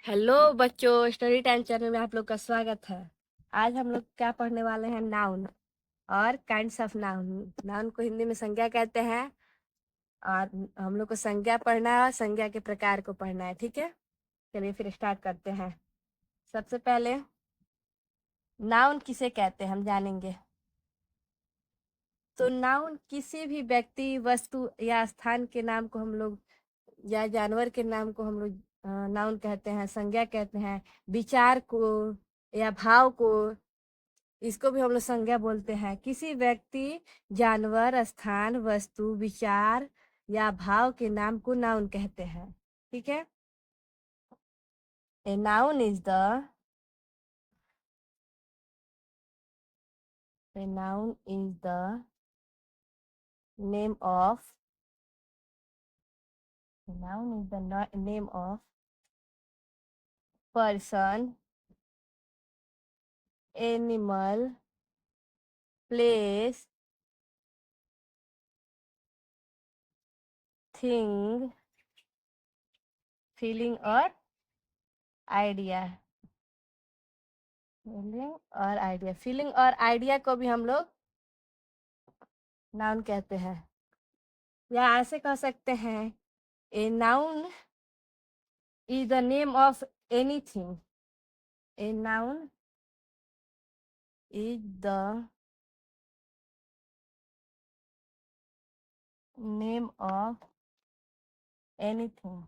Hello बच्चों, study time channel में आप लोग का स्वागत है। आज हम लोग क्या पढ़ने वाले हैं? नाउन और काइंड्स ऑफ नाउन। नाउन को हिंदी में संज्ञा कहते हैं और हम लोग को संज्ञा पढ़ना है और संज्ञा के प्रकार को पढ़ना है। ठीक है, चलिए फिर स्टार्ट करते हैं। सबसे पहले नाउन किसे कहते हैं हम जानेंगे। तो नाउन किसी भी व्यक्ति, वस्तु या स्थान के नाम को हम लोग या जानवर के नाम को हम लोग नाउन कहते हैं, संज्ञा कहते हैं। विचार को या भाव को, इसको भी हम लोग संज्ञा बोलते हैं। किसी व्यक्ति, जानवर, स्थान, वस्तु, विचार या भाव के नाम को नाउन कहते हैं। ठीक है। A noun is the a noun is the name of noun is the name of person, animal, place, thing, feeling और आइडिया। फीलिंग और आइडिया को भी हम लोग नाउन कहते हैं। या ऐसे कह सकते हैं, a noun is the name of anything. A noun is the name of anything.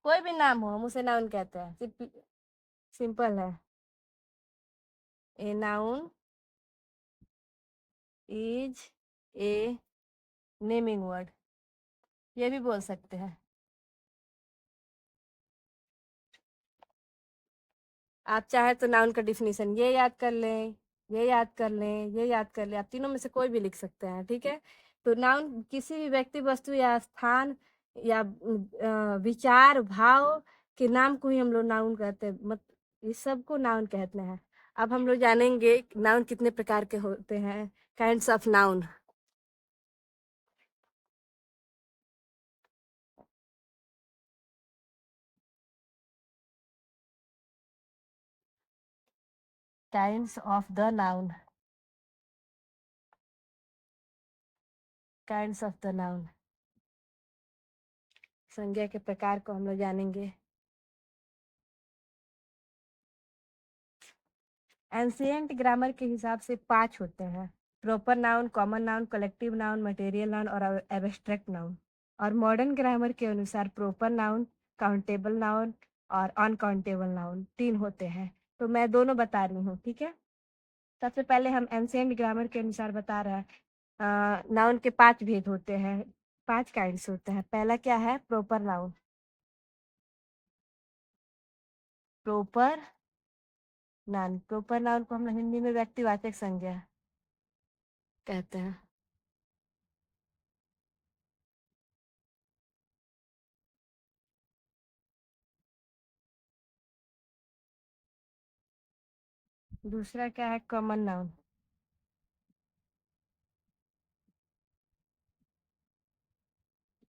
कोई भी नाम हो, हम उसे नाउन कहते हैं। सिंपल है। A noun is a naming word, ये भी बोल सकते हैं। आप चाहे तो नाउन का डिफिनीशन ये याद कर लें, ये याद कर लें, ये याद कर लें, आप तीनों में से कोई भी लिख सकते हैं। ठीक है। तो नाउन किसी भी व्यक्ति, वस्तु या स्थान या विचार, भाव के नाम को ही हम लोग नाउन कहते हैं। मत इस सब को नाउन कहते हैं। अब हम लोग जानेंगे नाउन कितने प्रकार के होते हैं। Kinds of noun. Kinds of the noun. Kinds of the noun, संज्ञा के प्रकार को हम लोग जानेंगे। एंशिएंट ग्रामर के हिसाब से 5 होते हैं: proper noun, common noun, collective noun, material noun और एब्स्ट्रैक्ट नाउन। और मॉडर्न ग्रामर के अनुसार प्रॉपर नाउन, काउंटेबल नाउन और अनकाउंटेबल नाउन 3 होते हैं। तो मैं दोनों बता रही हूँ। ठीक है। सबसे पहले हम एंशिएंट ग्रामर के अनुसार बता रहे हैं। नाउन के 5 भेद होते हैं, 5 काइंड्स होते हैं। पहला क्या है? Proper noun. प्रॉपर नाउन को हम लोग हिंदी में व्यक्तिवाचक संज्ञा कहते हैं। दूसरा क्या है? Common noun.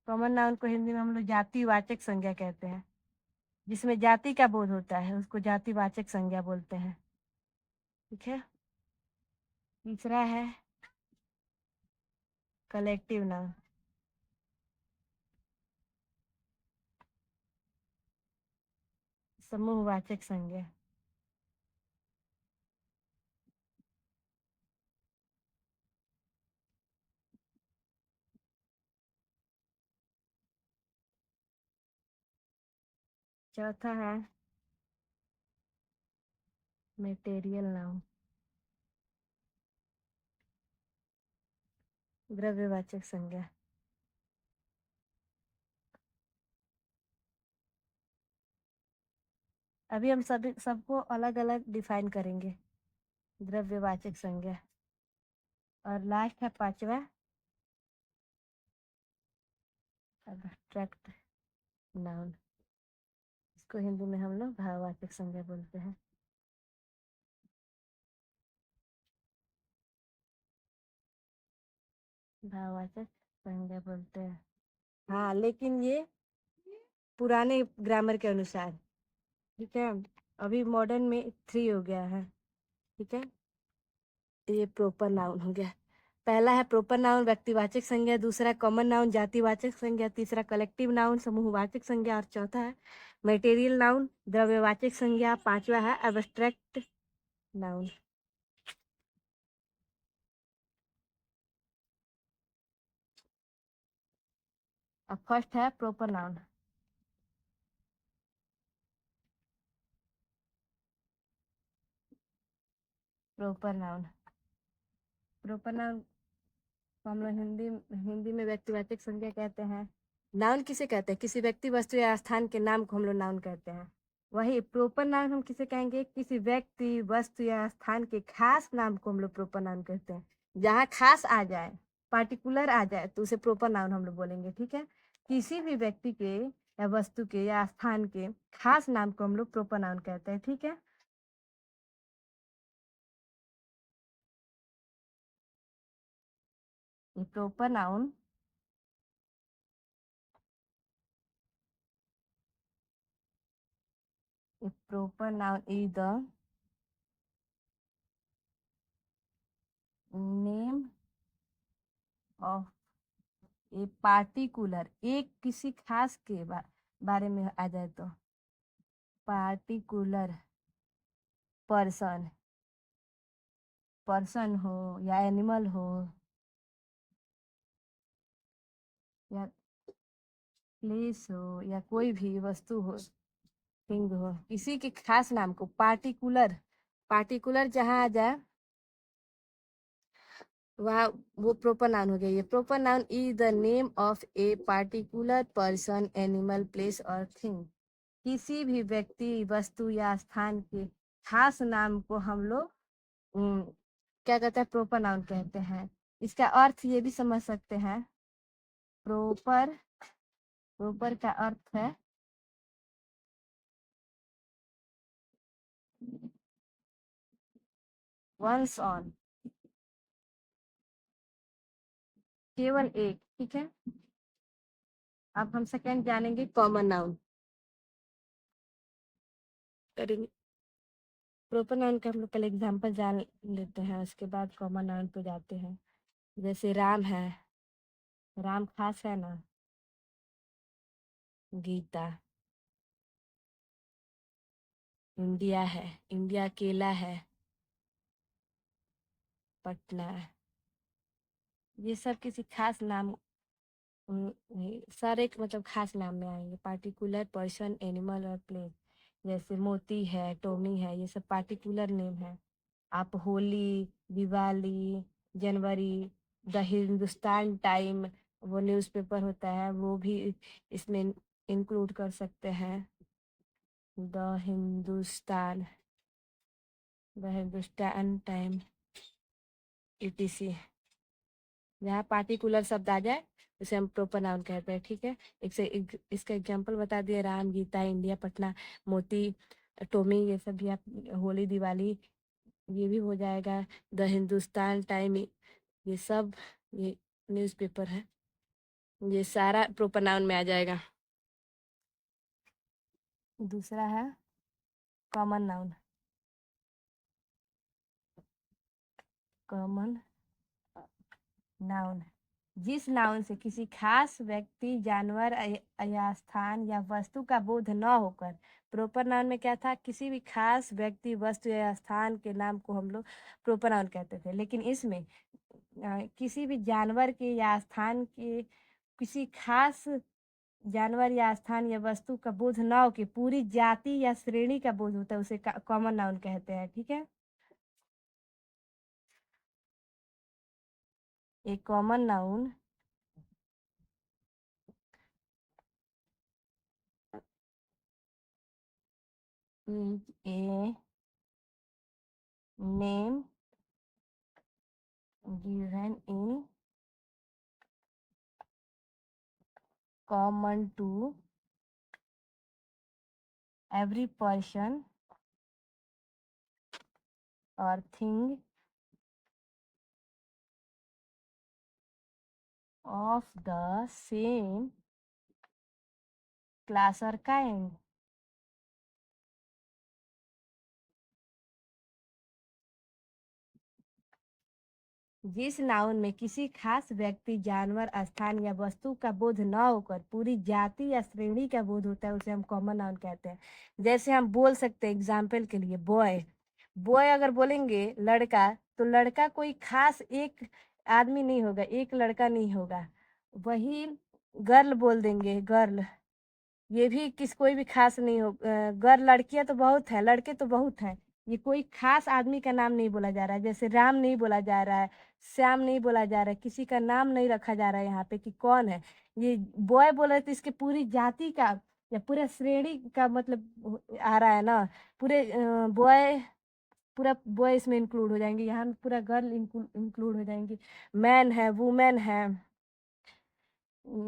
कॉमन नाउन को हिंदी में हम लोग जातिवाचक संज्ञा कहते हैं। जिसमें जाति का बोध होता है उसको जातिवाचक संज्ञा बोलते हैं। ठीक है। तीसरा है कलेक्टिव नाउन। समूहवाचक संज्ञा। चौथा है मेटेरियल नाउन, द्रव्यवाचक संज्ञा। अभी हम सभी सबको अलग अलग डिफाइन करेंगे। द्रव्यवाचक संज्ञा। और लास्ट है पांचवा एब्स्ट्रैक्ट नाउन। इसको हिंदी में हम लोग भाववाचक संज्ञा बोलते हैं। भाववाचक संज्ञा बोलते हैं। हाँ, लेकिन ये पुराने ग्रामर के अनुसार, ठीक है। अभी मॉडर्न में 3 हो गया है, ठीक है। ये प्रॉपर नाउन हो गया। पहला है प्रॉपर नाउन व्यक्तिवाचक संज्ञा, दूसरा कॉमन नाउन जातिवाचक संज्ञा, तीसरा कलेक्टिव नाउन समूहवाचक संज्ञा और चौथा है मटेरियल नाउन द्रव्यवाचक संज्ञा, पांचवा है एब्स्ट्रैक्ट नाउन। अब फर्स्ट है proper noun. Proper noun, proper noun को हम लोग हिंदी में व्यक्तिवाचक संज्ञा कहते हैं। नाउन किसे कहते हैं? किसी व्यक्ति वस्तु या स्थान के नाम को हम लोग नाउन कहते हैं। वही प्रॉपर नाउन हम किसे कहेंगे? किसी व्यक्ति वस्तु या स्थान के खास नाम को हम लोग प्रॉपर नाउन कहते हैं। जहाँ खास आ जाए, पार्टिकुलर आ जाए तो उसे प्रॉपर नाउन हम लोग बोलेंगे, ठीक है। किसी भी व्यक्ति के या वस्तु के या स्थान के खास नाम को हम लोग प्रॉपर नाउन कहते हैं, ठीक है। ये proper noun is the name of a particular, एक किसी खास के बारे में आ जाए तो पार्टिकुलर पर्सन, पर्सन हो या एनिमल हो या प्लेस हो या कोई भी वस्तु हो, थिंग हो, किसी के खास नाम को पार्टिकुलर, पार्टिकुलर जहाँ आ जाए वहाँ वो प्रॉपर नाउन हो गया। ये proper noun is the name of a particular person animal place और थिंग। किसी भी व्यक्ति वस्तु या स्थान के खास नाम को हम लोग क्या कहते हैं? प्रॉपर नाउन कहते हैं। इसका अर्थ ये भी समझ सकते हैं। प्रॉपर, प्रॉपर का अर्थ है वंस ऑन, केवल एक, ठीक है। अब हम सेकंड जानेंगे कॉमन नाउन। प्रॉपर नाउन का हम लोग पहले एग्जाम्पल जान लेते हैं, उसके बाद कॉमन नाउन पे जाते हैं। जैसे राम है, राम खास है ना। गीता, इंडिया है, इंडिया अकेला है। पटना, ये सब किसी खास नाम, सारे मतलब खास नाम में आएंगे। पार्टिकुलर पर्सन एनिमल और प्लेस, जैसे मोती है, टोमी है, ये सब पार्टिकुलर नेम है। आप होली, दिवाली, जनवरी, द हिंदुस्तान टाइम, वो न्यूज़पेपर होता है, वो भी इसमें इंक्लूड कर सकते हैं। The Hindustan, the Hindustan time etc। जहाँ पार्टिकुलर शब्द आ जाए उसे हम प्रॉपर नाउन कहते हैं, ठीक है। इसका एग्जांपल बता दिए, राम, गीता, इंडिया, पटना, मोती, टोमी, ये सब भी आप, होली, दिवाली, ये भी हो जाएगा। द हिंदुस्तान टाइम, ये सब, ये न्यूज़पेपर है, ये सारा प्रॉपर नाउन में आ जाएगा। दूसरा है कॉमन नाउन। कॉमन नाउन, जिस नाउन से किसी खास व्यक्ति, जानवर या स्थान या वस्तु का बोध न होकर, प्रॉपर नाउन में क्या था? किसी भी खास व्यक्ति, वस्तु या स्थान के नाम को हम लोग प्रॉपर नाउन कहते थे। लेकिन इसमें किसी भी जानवर के या स्थान के, किसी खास जानवर या स्थान या वस्तु का बोध न हो, कि पूरी जाति या श्रेणी का बोध होता है, उसे कॉमन नाउन कहते हैं, ठीक है। एक common noun is a name given in common to every person or thing of the same class और काइंड। जिस नाउन में किसी खास व्यक्ति, जानवर, स्थान या वस्तु का बोध न होकर पूरी जाति या श्रेणी का बोध होता है, उसे हम कॉमन नाउन कहते हैं। जैसे हम बोल सकते हैं एग्जाम्पल के लिए बॉय। बॉय अगर बोलेंगे लड़का, तो लड़का कोई खास एक आदमी नहीं होगा, एक लड़का नहीं होगा। वही गर्ल बोल देंगे गर्ल, ये भी कोई भी खास नहीं हो। गर्ल, लड़कियां तो बहुत है, लड़के तो बहुत हैं। ये कोई खास आदमी का नाम नहीं बोला जा रहा है। जैसे राम नहीं बोला जा रहा है, श्याम नहीं बोला जा रहा है, किसी का नाम नहीं रखा जा रहा है यहाँ पे कि कौन है। ये बॉय बोल रहे तो इसके पूरी जाति का या पूरा श्रेणी का मतलब आ रहा है ना। पूरे बॉय, पूरा बॉय इसमें इंक्लूड हो जाएंगे, यहाँ पूरा गर्ल इंक्लूड हो जाएंगी। मैन है, वुमेन है,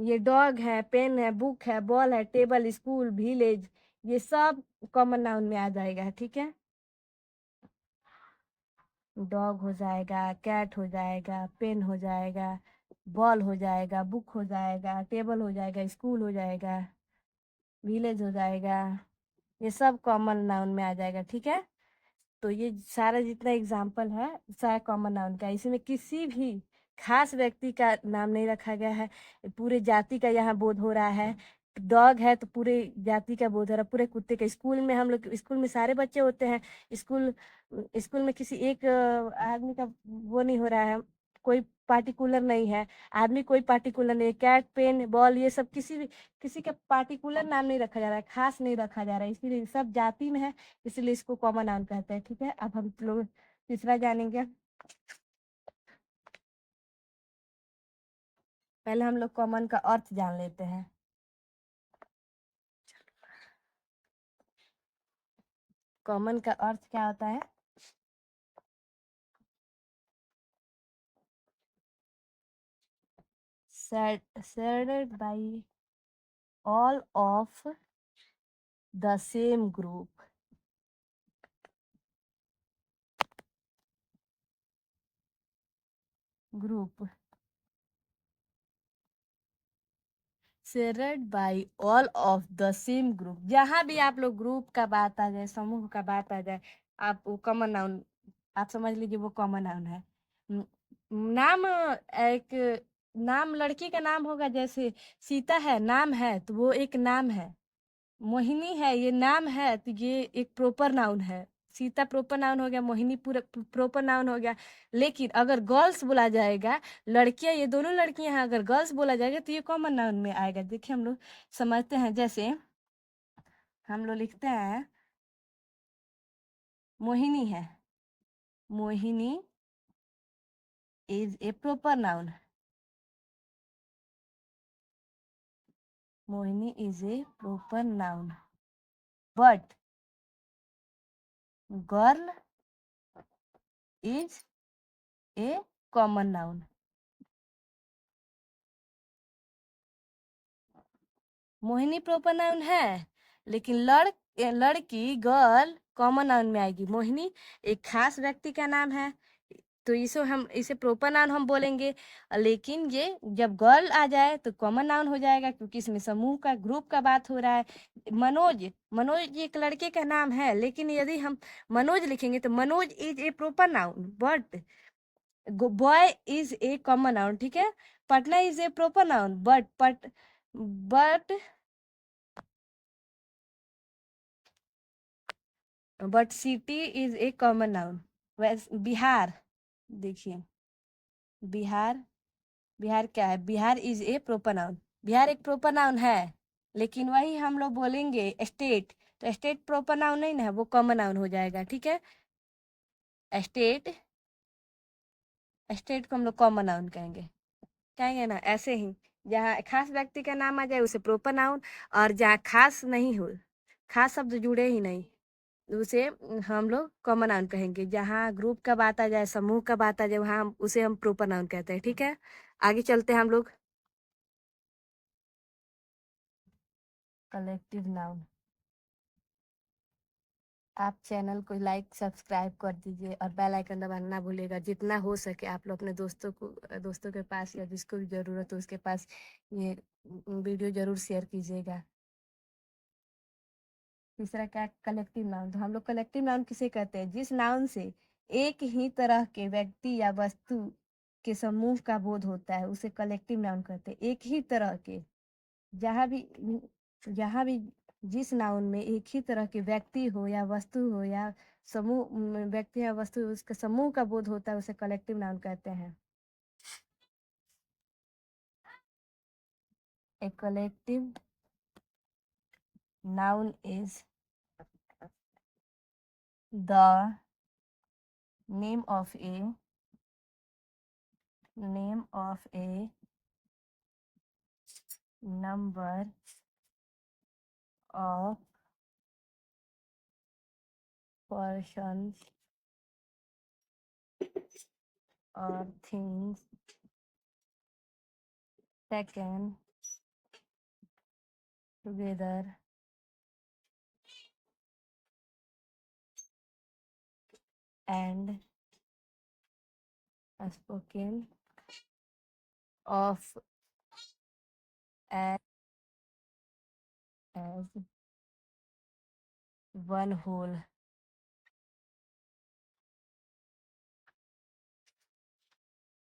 ये डॉग है, पेन है, बुक है, बॉल है, टेबल, स्कूल, विलेज, ये सब कॉमन नाउन में आ जाएगा। ठीक है, डॉग हो जाएगा, कैट हो जाएगा, पेन हो जाएगा, बॉल हो जाएगा, बुक हो जाएगा, टेबल हो जाएगा, स्कूल हो जाएगा, विलेज हो जाएगा, ये सब कॉमन नाउन में आ जाएगा। ठीक है, तो ये सारा जितना एग्जाम्पल है सारा कॉमन नाउन का है। इसमें किसी भी खास व्यक्ति का नाम नहीं रखा गया है, पूरे जाति का यहाँ बोध हो रहा है। डॉग है तो पूरे जाति का बोध हो रहा है, पूरे कुत्ते का। स्कूल में हम लोग, स्कूल में सारे बच्चे होते हैं। स्कूल स्कूल में किसी एक आदमी का वो नहीं हो रहा है, कोई पार्टिकुलर नहीं है आदमी, कोई पार्टिकुलर नहीं है। कैट, पेन, बॉल, ये सब किसी का पार्टिकुलर नाम नहीं रखा जा रहा है, खास नहीं रखा जा रहा है, इसीलिए सब जाति में है, इसलिए इसको कॉमन नाउन कहते हैं। ठीक है, अब हम लोग तीसरा जानेंगे। पहले हम लोग कॉमन का अर्थ जान लेते हैं। कॉमन का अर्थ क्या होता है? Shared by all of the same group shared by all of the same group. जहां भी आप लोग ग्रुप का बात आ जाए, समूह का बात आ जाए, आप वो कॉमन नाउन, आप समझ लीजिए वो कॉमन नाउन है। न- नाम, एक नाम लड़की का नाम होगा, जैसे सीता है नाम है तो वो एक नाम है। मोहिनी है ये नाम है तो ये एक प्रॉपर नाउन है। सीता प्रॉपर नाउन हो गया, मोहिनी पूरा प्रॉपर नाउन हो गया। लेकिन अगर गर्ल्स बोला जाएगा, लड़कियां, ये दोनों लड़कियां हैं, अगर गर्ल्स बोला जाएगा तो ये कॉमन नाउन में आएगा। देखिए हम लोग समझते हैं, जैसे हम लोग लिखते हैं मोहिनी है, Mohini is a proper noun, Mohini is a proper noun, but girl is a common noun. Mohini proper noun है, लेकिन लड़की, गर्ल कॉमन नाउन में आएगी। मोहिनी एक खास व्यक्ति का नाम है, तो इसे प्रॉपर नाउन हम बोलेंगे। लेकिन ये जब गर्ल आ जाए तो कॉमन नाउन हो जाएगा, क्योंकि इसमें समूह का, ग्रुप का बात हो रहा है। मनोज, मनोज एक लड़के का नाम है, लेकिन यदि हम मनोज लिखेंगे तो Manoj is a proper noun, but boy is a common noun. ठीक है, Patna is a proper noun, but but city is a common noun. वैसे बिहार, देखिए बिहार, बिहार क्या है? Bihar is a proper noun, Bihar एक प्रोपर नाउन है। लेकिन वही हम लोग बोलेंगे स्टेट, तो स्टेट प्रोपर नाउन नहीं ना है, वो कॉमन नाउन हो जाएगा। ठीक है, स्टेट, स्टेट को हम लोग कॉमन नाउन कहेंगे, कहेंगे ना ऐसे ही। जहाँ खास व्यक्ति का नाम आ जाए उसे प्रोपर नाउन, और जहाँ खास नहीं हो, खास शब्द जुड़े ही नहीं, उसे हम लोग कॉमन नाउन कहेंगे। जहाँ ग्रुप का बात आ जाए, समूह का बात आ जाए, वहाँ उसे हम प्रोपर नाउन कहते हैं। ठीक है, आगे चलते हैं हम लोग। Collective noun. आप चैनल को लाइक सब्सक्राइब कर दीजिए और बेल आइकन दबाना ना भूलिएगा। जितना हो सके आप लोग अपने दोस्तों के पास, या जिसको भी ज़रूरत हो उसके पास ये वीडियो ज़रूर शेयर कीजिएगा। तीसरा क्या, कलेक्टिव नाउन। तो हम लोग कलेक्टिव नाउन किसे कहते हैं, जिस नाउन से एक ही तरह के व्यक्ति या वस्तु के समूह का बोध होता है उसे कलेक्टिव नाउन कहते हैं। एक ही तरह के, जहाँ भी जिस नाउन में एक ही तरह के व्यक्ति हो या वस्तु हो या समूह व्यक्ति या वस्तु उसके समूह का बोध होता है उसे कलेक्टिव नाउन कहते हैं। A collective noun is the name of a number of persons or things taken together and spoken of as one whole।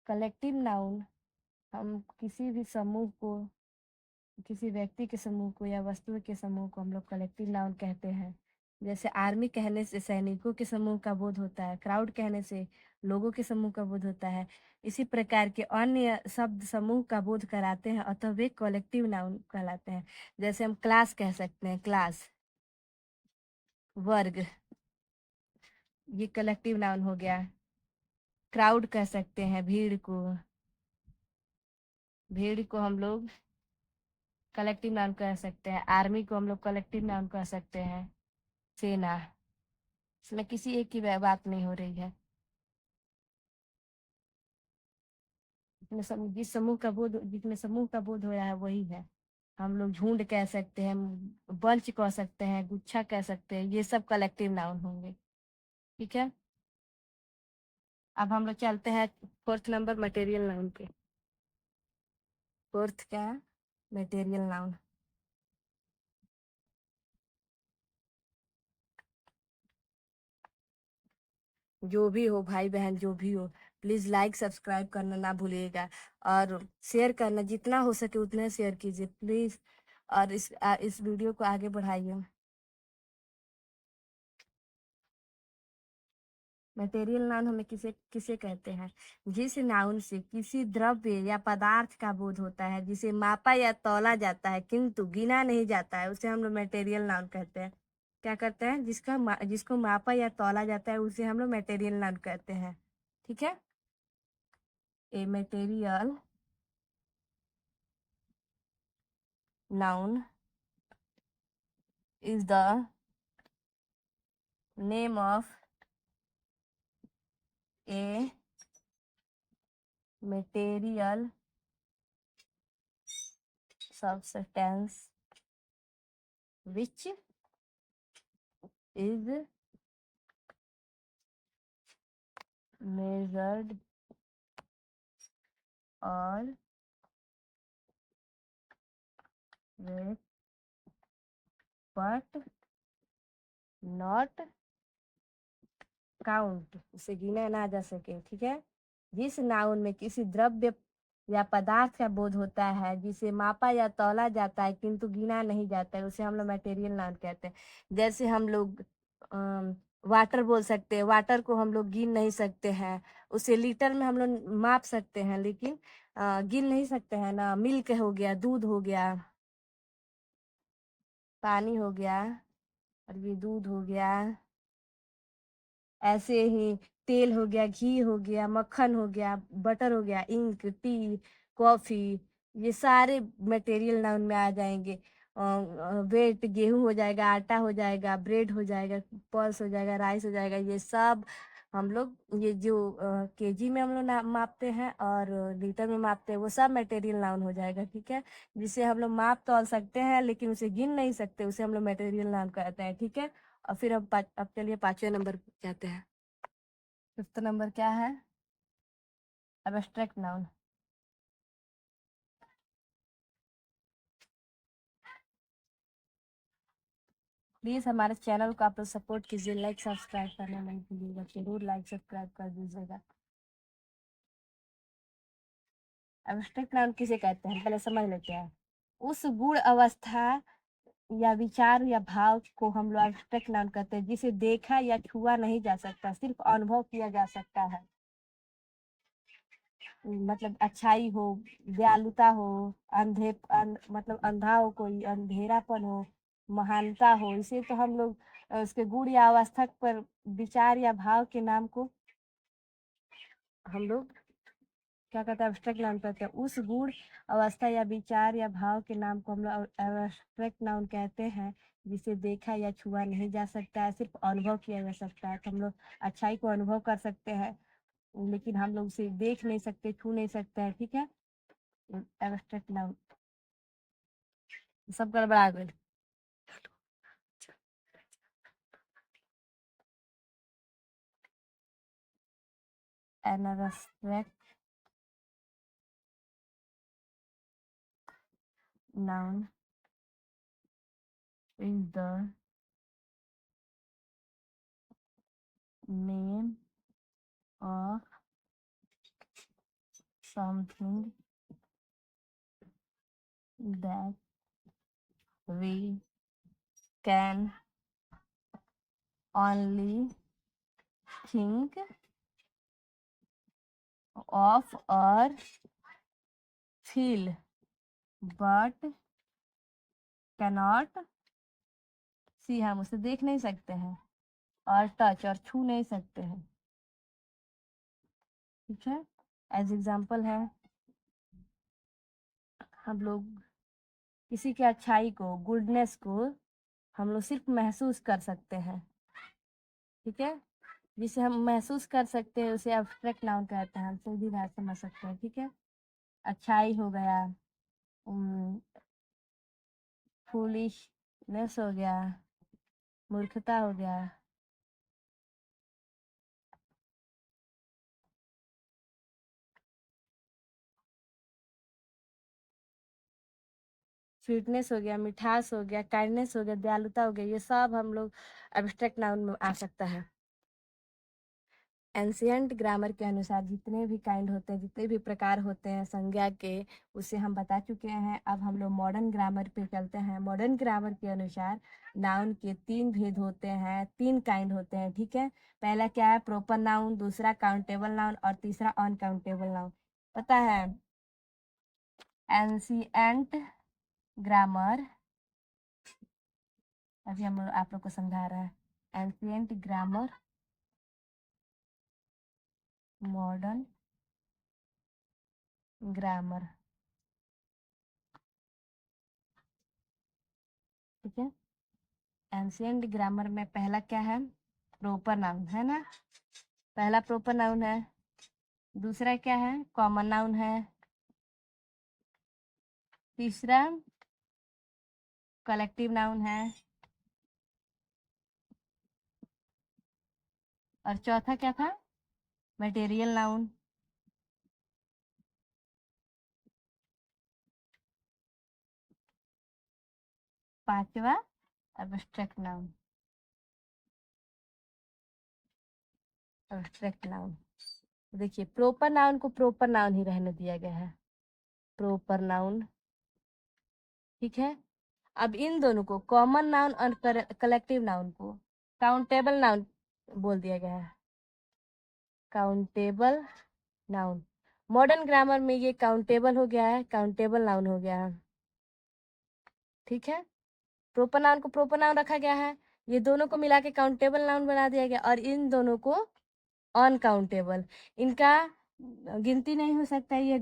Collective noun हम किसी भी समूह को, किसी व्यक्ति के समूह को या वस्तु के समूह को हम लोग कलेक्टिव नाउन कहते हैं। जैसे आर्मी कहने से सैनिकों के समूह का बोध होता है, क्राउड कहने से लोगों के समूह का बोध होता है। इसी प्रकार के अन्य शब्द समूह का बोध कराते हैं, अतः वे कलेक्टिव नाउन कहलाते हैं। जैसे हम क्लास कह सकते हैं, क्लास, वर्ग, ये कलेक्टिव नाउन हो गया। क्राउड कह सकते हैं भीड़ को, भीड़ को हम लोग कलेक्टिव नाउन कह सकते हैं। आर्मी को हम लोग कलेक्टिव नाउन कह सकते हैं, सेना। इसमें किसी एक की बात नहीं हो रही है। जिस समूह का बोध, जितने समूह का बोध हो रहा है वही है। हम लोग झुंड कह सकते हैं, बंच कह सकते हैं, गुच्छा कह सकते हैं, ये सब कलेक्टिव नाउन होंगे। ठीक है, अब हम लोग चलते हैं फोर्थ नंबर मटेरियल नाउन पे। फोर्थ क्या है, मटेरियल नाउन। जो भी हो भाई बहन, जो भी हो, प्लीज लाइक सब्सक्राइब करना ना भूलिएगा और शेयर करना, जितना हो सके उतना शेयर कीजिए प्लीज, और इस वीडियो को आगे बढ़ाइए। मटेरियल नाउन हमें किसे किसे कहते हैं, जिस नाउन से किसी द्रव्य या पदार्थ का बोध होता है जिसे मापा या तौला जाता है किंतु गिना नहीं जाता है, उसे हम लोग मटेरियल नाउन कहते हैं। क्या करते हैं, जिसको मापा या तौला जाता है उसे हम लोग मटेरियल नाउन कहते हैं। ठीक है, a material noun is the name of a material substance which is measured or weighed but not count, उसे गिना ना जा सके। ठीक है, जिस नाउन में किसी द्रव्य या पदार्थ का बोध होता है जिसे मापा या तौला जाता है किंतु गिना नहीं जाता है उसे हम लोग मटेरियल नाउन कहते हैं। जैसे हम लोग वाटर बोल सकते हैं, वाटर को हम लोग गिन नहीं सकते हैं, उसे लीटर में हम लोग माप सकते हैं लेकिन गिन नहीं सकते हैं ना। मिल्क हो गया, दूध हो गया, पानी हो गया, और ये दूध हो गया, ऐसे ही तेल हो गया, घी हो गया, मक्खन हो गया, बटर हो गया, इंक, टी, कॉफी, ये सारे मटेरियल नाउन में आ जाएंगे। वेट, गेहूं हो जाएगा, आटा हो जाएगा, ब्रेड हो जाएगा, पल्स हो जाएगा, राइस हो जाएगा, ये सब हम लोग, ये जो केजी में हम लोग मापते हैं और लीटर में मापते हैं वो सब मटेरियल नाउन हो जाएगा। ठीक है, जिसे हम लोग माप तौल सकते हैं लेकिन उसे गिन नहीं सकते उसे हम लोग मटेरियल नाउन कहते हैं। ठीक है, और फिर अब चलिए पांचवें नंबर पे जाते हैं। फिफ्थ नंबर क्या है, एब्स्ट्रैक्ट नाउन। प्लीज़ हमारे चैनल को आप लोग सपोर्ट कीजिए, लाइक सब्सक्राइब करना नहीं भूलिएगा, जरूर लाइक सब्सक्राइब कर दीजिएगा। एब्स्ट्रैक्ट नाउन किसे कहते हैं, पहले समझ लेते हैं। उस गुण अवस्था या विचार या भाव को हम लोग एब्स्ट्रैक्ट नाउन कहते हैं, जिसे देखा या छुआ नहीं जा सकता, सिर्फ अनुभव किया जा सकता है। मतलब अच्छाई हो, दयालुता हो, मतलब अंधा हो, कोई अंधेरापन हो, महानता हो, इसे तो हम लोग उसके गुण या अवस्था पर विचार या भाव के नाम को हम लोग क्या कहते हैं, एब्स्ट्रैक्ट नाउन कहते हैं। उस गुण अवस्था या विचार या भाव के नाम को हम लोग एब्स्ट्रैक्ट नाउन कहते हैं, जिसे देखा या छुआ नहीं जा सकता है, सिर्फ अनुभव किया जा सकता है। तो हम लोग अच्छाई को अनुभव कर सकते हैं, लेकिन हम लोग उसे देख नहीं सकते, छू नहीं सकते हैं, ठीक है। एब्स्ट्रैक्ट नाउन सब गड़बड़ा गई। An abstract noun is the name of something that we can only think of or feel but cannot see। हम उसे देख नहीं सकते हैं और टच और छू नहीं सकते हैं, ठीक है। एज एग्जाम्पल है, हम लोग किसी की अच्छाई को, गुडनेस को हम लोग सिर्फ महसूस कर सकते हैं, ठीक है। जिसे हम महसूस कर सकते हैं उसे एब्स्ट्रैक्ट नाउन कहते हैं, हम सीधी बात समझ सकते हैं, ठीक है। अच्छाई हो गया, फूलिशनेस हो गया, मूर्खता हो गया, स्वीटनेस हो गया, मिठास हो गया, काइंडनेस हो गया, दयालुता हो गया, ये सब हम लोग एब्स्ट्रैक्ट नाउन में आ सकता है। एंशियंट ग्रामर के अनुसार जितने भी काइंड होते हैं, जितने भी प्रकार होते हैं संज्ञा के, उसे हम बता चुके हैं। अब हम लोग मॉडर्न ग्रामर पे चलते हैं। मॉडर्न ग्रामर के अनुसार नाउन के 3 भेद होते हैं, 3 काइंड होते हैं, ठीक है। पहला क्या है, प्रॉपर नाउन, दूसरा काउंटेबल नाउन और तीसरा अनकाउंटेबल नाउन। पता है, एंशियंट ग्रामर, अभी हम आप लोग को समझा रहा है। एंशियंट ग्रामर, मॉडर्न ग्रामर, ठीक है। एंशियंट ग्रामर में पहला क्या है, प्रॉपर नाउन है ना, पहला प्रॉपर नाउन है। दूसरा क्या है, कॉमन नाउन है। तीसरा कलेक्टिव नाउन है। और चौथा क्या था, मटेरियल नाउन। पांचवा एब्स्ट्रैक्ट नाउन। एब्स्ट्रैक्ट नाउन, देखिए प्रॉपर नाउन को प्रॉपर नाउन ही रहने दिया गया है, प्रॉपर नाउन, ठीक है। अब इन दोनों को, कॉमन नाउन और कलेक्टिव नाउन को काउंटेबल नाउन बोल दिया गया है। काउंटेबल नाउन, मॉडर्न ग्रामर में ये काउंटेबल हो गया है, काउंटेबल नाउन हो गया है, ठीक है। प्रोपर नाउन को प्रोपर नाउन रखा गया है, ये दोनों को मिला के काउंटेबल नाउन बना दिया गया, और इन दोनों को अनकाउंटेबल, इनका गिनती नहीं हो सकता, ये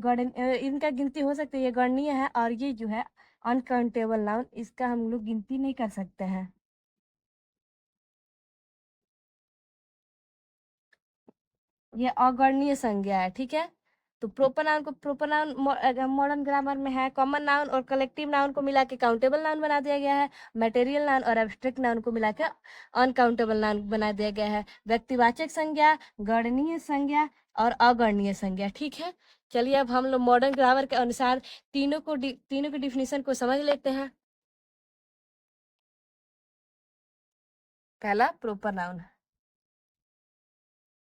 इनका गिनती हो सकती है, ये गणनीय है, और ये जो है अनकाउंटेबल नाउन, इसका हम लोग गिनती नहीं कर सकते हैं। ये अगणनीय संज्ञा है, ठीक है। तो प्रोपर नाउन को प्रोपर नाउन मॉडर्न ग्रामर में है, कॉमन नाउन और कलेक्टिव नाउन को मिला के काउंटेबल नाउन बना दिया गया है, मटेरियल नाउन और एब्स्ट्रैक्ट नाउन को मिला के अनकाउंटेबल नाउन बना दिया गया है। व्यक्तिवाचक संज्ञा, गणनीय संज्ञा और अगणनीय संज्ञा, ठीक है। चलिए अब हम लोग मॉडर्न ग्रामर के अनुसार तीनों की डिफिनीशन को समझ लेते हैं। पहला प्रोपर नाउन।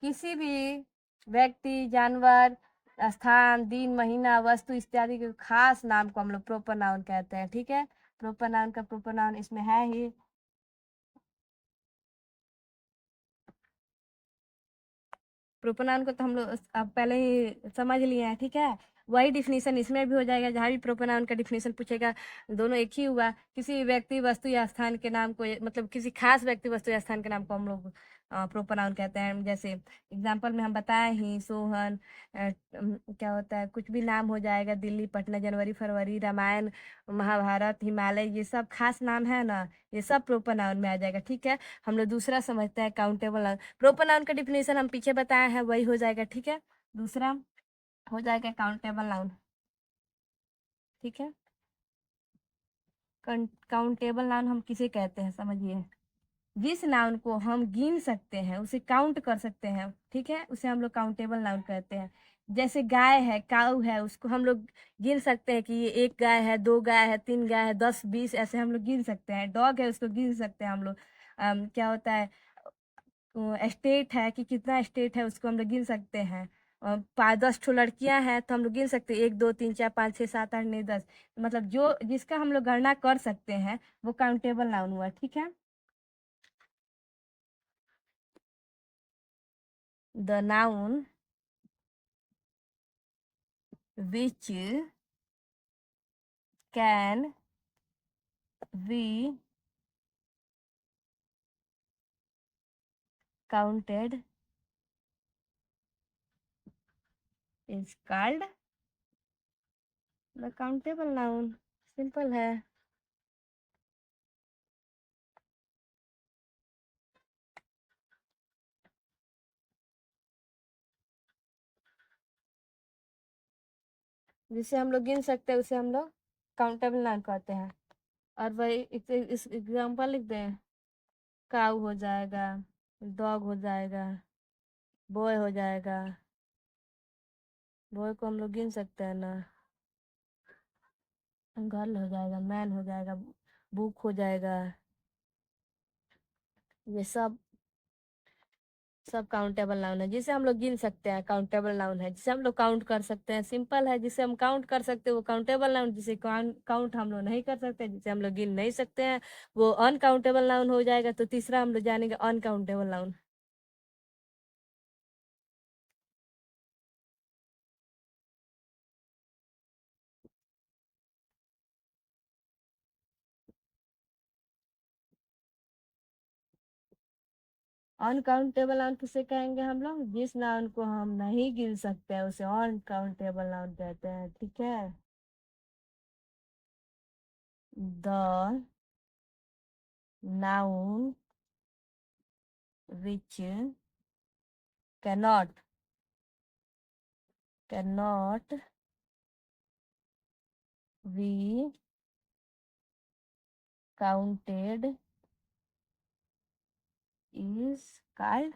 किसी भी व्यक्ति, जानवर, स्थान, दिन, महीना, वस्तु इत्यादि के खास नाम को हम लोग प्रोपर नाउन कहते हैं। ठीक है, प्रोपर नाउन का प्रोपर नाउन इसमें है ही। प्रोपर नाउन को तो हम लोग अब पहले ही समझ लिए हैं। ठीक है, वही डिफिनीशन इसमें भी हो जाएगा। जहाँ भी प्रोपर नाउन का डिफिनीशन पूछेगा, दोनों एक ही हुआ। किसी व्यक्ति, वस्तु या स्थान के नाम को, मतलब किसी खास व्यक्ति, वस्तु या स्थान के नाम को हम लोग प्रोपर नाउन कहते हैं। जैसे एग्जाम्पल में हम बताए ही, सोहन, क्या होता है, कुछ भी नाम हो जाएगा, दिल्ली, पटना, जनवरी, फरवरी, रामायण, महाभारत, हिमालय, ये सब खास नाम है ना, ये सब प्रोपर नाउन में आ जाएगा। ठीक है, हम लोग दूसरा समझते हैं, काउंटेबल नाउन। प्रोपर नाउन का डिफिनेशन हम पीछे बताए हैं, वही हो जाएगा। ठीक है, दूसरा हो जाएगा काउंटेबल नाउन। ठीक है, काउंटेबल नाउन हम किसे कहते हैं, समझिए। जिस नाउन को हम गिन सकते हैं, उसे काउंट कर सकते हैं, ठीक है, उसे हम लोग काउंटेबल नाउन कहते हैं। जैसे गाय है, काऊ है, उसको हम लोग गिन सकते हैं कि ये एक गाय है, दो गाय है, तीन गाय है, 10, 20, ऐसे हम लोग गिन सकते हैं। डॉग है, उसको गिन सकते हैं हम लोग। क्या होता है, स्टेट है कि कितना स्टेट है, उसको हम लोग गिन सकते हैं। 5-10 लड़कियां हैं तो हम लोग गिन सकते हैं, 1 2 3 4 5 6 7 8 9 10। मतलब जो जिसका हम लोग गणना कर सकते हैं, वो काउंटेबल नाउन हुआ। ठीक है, the noun which can be counted is called the countable noun। Simple है। जिसे हम लोग गिन सकते हैं, उसे हम लोग काउंटेबल नाउन कहते हैं। और वही इस एग्जाम्पल लिख दें, काऊ हो जाएगा, डॉग हो जाएगा, बॉय हो जाएगा, बॉय को हम लोग गिन सकते हैं ना, गर्ल हो जाएगा, मैन हो जाएगा, बुक हो जाएगा, ये सब काउंटेबल नाउन है, जिसे हम लोग गिन सकते हैं, काउंटेबल नाउन है। जिसे हम लोग काउंट कर सकते हैं, सिंपल है। जिसे हम काउंट कर सकते हैं वो काउंटेबल नाउन, जिसे काउंट हम लोग नहीं कर सकते, जिसे हम लोग गिन नहीं सकते हैं, वो अनकाउंटेबल नाउन हो जाएगा। तो तीसरा हम लोग जानेंगे अनकाउंटेबल नाउन। अनकाउंटेबल नाउन किसे कहेंगे हम लोग, जिस नाउन को हम नहीं गिन सकते हैं, उसे अनकाउंटेबल नाउन कहते हैं। ठीक है, the noun which cannot cannot be counted is called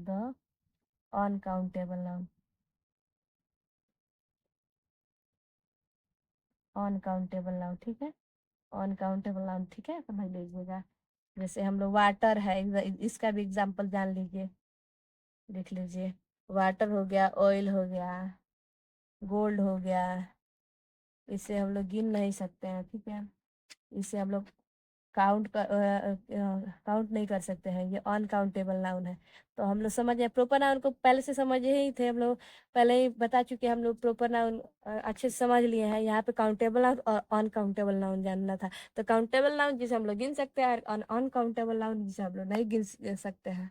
the uncountable noun। Uncountable noun, ठीक है, अनकाउंटेबल नाउन। ठीक है, समझ लीजिएगा। जैसे हम लोग वाटर है, इसका भी एग्जांपल जान लीजिए, देख लीजिए। वाटर हो गया, ऑयल हो गया, गोल्ड हो गया, इसे हम लोग गिन नहीं सकते हैं। ठीक है, इसे हम लोग काउंट नहीं कर सकते हैं, ये अनकाउंटेबल नाउन है। तो हम लोग समझ गए, प्रोपर नाउन को पहले से समझे ही थे हम लोग, पहले ही बता चुके हैं हम लोग। प्रोपर नाउन अच्छे से समझ लिए हैं। यहाँ पे काउंटेबल नाउन और अनकाउंटेबल नाउन जानना था। तो काउंटेबल नाउन जिसे हम लोग गिन सकते हैं, और अनकाउंटेबल नाउन जिसे हम लोग नहीं गिन सकते हैं।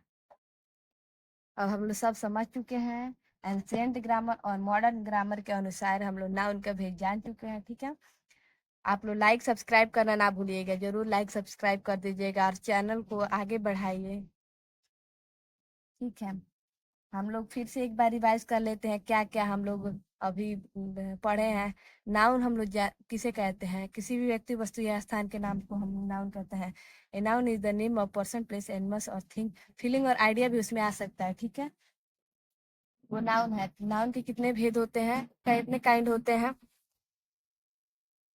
अब हम लोग सब समझ चुके हैं। एंशिएंट ग्रामर और मॉडर्न ग्रामर के अनुसार हम लोग नाउन का भेद जान चुके हैं। ठीक है, आप लोग लाइक सब्सक्राइब करना ना भूलिएगा, जरूर लाइक सब्सक्राइब कर दीजिएगा और चैनल को आगे बढ़ाइए। ठीक है, हम लोग फिर से एक बार रिवाइज कर लेते हैं क्या क्या हम लोग अभी पढ़े हैं। नाउन हम लोग किसे कहते हैं, किसी भी व्यक्ति, वस्तु या स्थान के नाम को हम नाउन कहते हैं। A noun is the name of person, place, animals और थिंग। फीलिंग और आइडिया भी उसमें आ सकता है। ठीक है, वो नाउन है। नाउन के कितने भेद होते हैं, कितने काइंड होते हैं,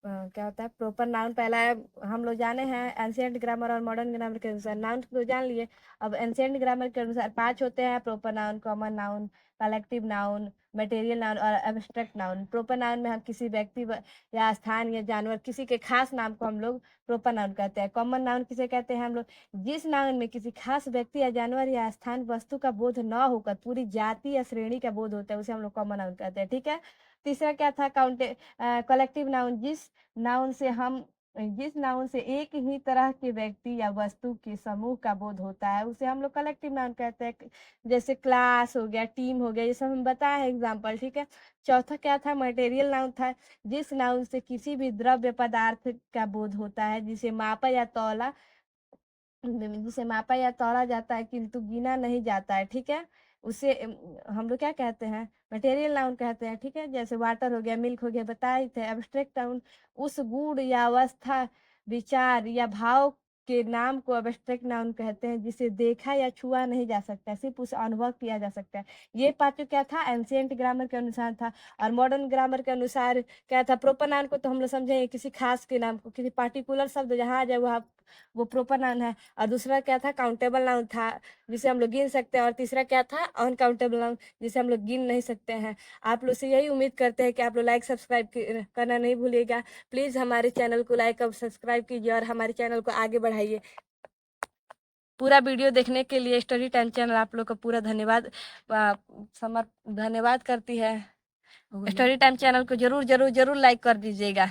क्या होता है प्रॉपर नाउन। पहला है, हम लोग जाने हैं एंशिएंट ग्रामर और मॉडर्न ग्रामर के अनुसार नाउन तो जान लिए। अब एंशिएंट ग्रामर के अनुसार 5 होते हैं, proper noun, common noun, collective noun, material noun और एब्स्ट्रैक्ट नाउन। प्रॉपर नाउन में हम किसी व्यक्ति या स्थान या जानवर किसी के खास नाम को हम लोग प्रॉपर नाउन कहते हैं। कॉमन नाउन किसे कहते हैं हम लोग, जिस नाउन में किसी खास व्यक्ति या जानवर या स्थान वस्तु का बोध न होकर पूरी जाति या श्रेणी का बोध होता है, उसे हम लोग कॉमन नाउन कहते हैं। ठीक है। तीसरा क्या था, कलेक्टिव नाउन, जिस नाउन से एक ही तरह के व्यक्ति या वस्तु के समूह का बोध होता है, उसे हम लोग कलेक्टिव नाउन कहते हैं। जैसे क्लास हो गया, टीम हो गया, ये सब हम बताए हैं एग्जाम्पल। ठीक है। चौथा क्या था, मटेरियल नाउन था, जिस नाउन से किसी भी द्रव्य पदार्थ का बोध होता है, जिसे मापा या तौला जाता है किंतु गिना नहीं जाता है। ठीक है। उसे हम लोग क्या कहते हैं, मटेरियल नाउन कहते हैं। ठीक है। जैसे वाटर हो गया, मिल्क हो गया, बताए थे। एब्स्ट्रैक्ट नाउन उस गुण या अवस्था, विचार या भाव के नाम को एब्स्ट्रैक्ट नाउन कहते हैं, जिसे देखा या छुआ नहीं जा सकता, सिर्फ उसे अनुभव किया जा सकता है। ये पांचों क्या था, एंशिएंट ग्रामर के अनुसार था। और मॉडर्न ग्रामर के अनुसार क्या था, प्रोपर नाउन को तो हम लोग समझेंगे किसी खास के नाम को, किसी पार्टिकुलर शब्द जहाँ आ जाए वो प्रोपर नाउन है। और दूसरा क्या था, काउंटेबल नाउन था, जिसे हम लोग गिन सकते हैं। और तीसरा क्या था, अनकाउंटेबल नाउन, जिसे हम लोग गिन नहीं सकते हैं। आप लोग से यही उम्मीद करते हैं कि आप लोग लाइक सब्सक्राइब करना नहीं भूलिएगा। प्लीज़ हमारे चैनल को लाइक और सब्सक्राइब कीजिए और हमारे चैनल को आगे बढ़ाइए। पूरा वीडियो देखने के लिए स्टडी टाइम चैनल आप लोग का पूरा धन्यवाद करती है। स्टडी टाइम चैनल को जरूर जरूर जरूर लाइक कर दीजिएगा।